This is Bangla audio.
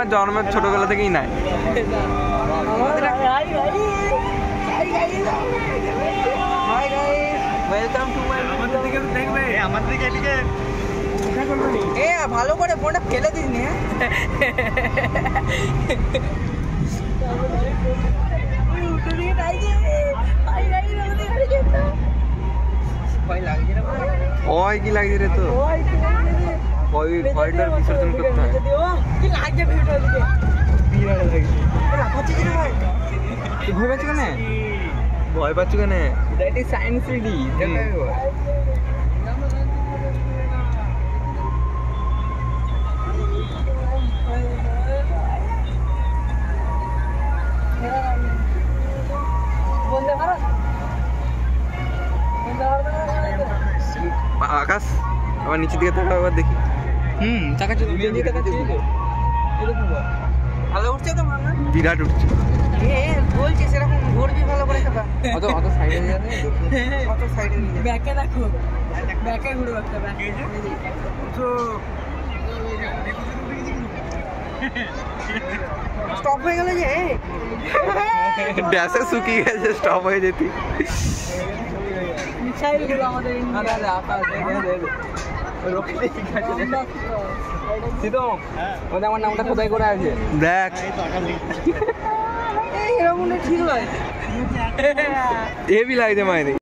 আমার জন্মের ছোটবেলা থেকেই নাই। ভালো করে ফোনটা ফেলে দিস নি। ওই কি লাগছে রে তো? ভয়টার বিসর্জন করতে হয়। কি লাগছে ভিডিওটা দিকে? বিরাট লাগছে। ভয় পাচ্ছ কেন? ভয় পাচ্ছ কেন? That is science ready. আকাশ আবার নিচের দিকে তাকাও, আবার দেখি। তাকাচ্ছি তো, নিচে তাকাচ্ছি তো। ভালো উঠছে তো মামা? বিরাট উঠছে। বলছি সেরকম ঘুরবি ভালো করে খাবা। অত সাইডে নিয়ে যাবে, অত সাইডে নিয়ে যাবে। ব্যাকে দেখো, ব্যাকে ঘুরবো একটা ব্যাকে। তো স্টপ হয়ে গেল যে ড্যাশে শুকিয়ে গেছে, স্টপ হয়ে যেতি। মিসাইল গুলো আমাদের ইন্ডিয়া আকাশ আমার নামটা কোথায় করে আছে দেখ। এরকম ঠিক হয়, হেভি লাগছে মাইনে।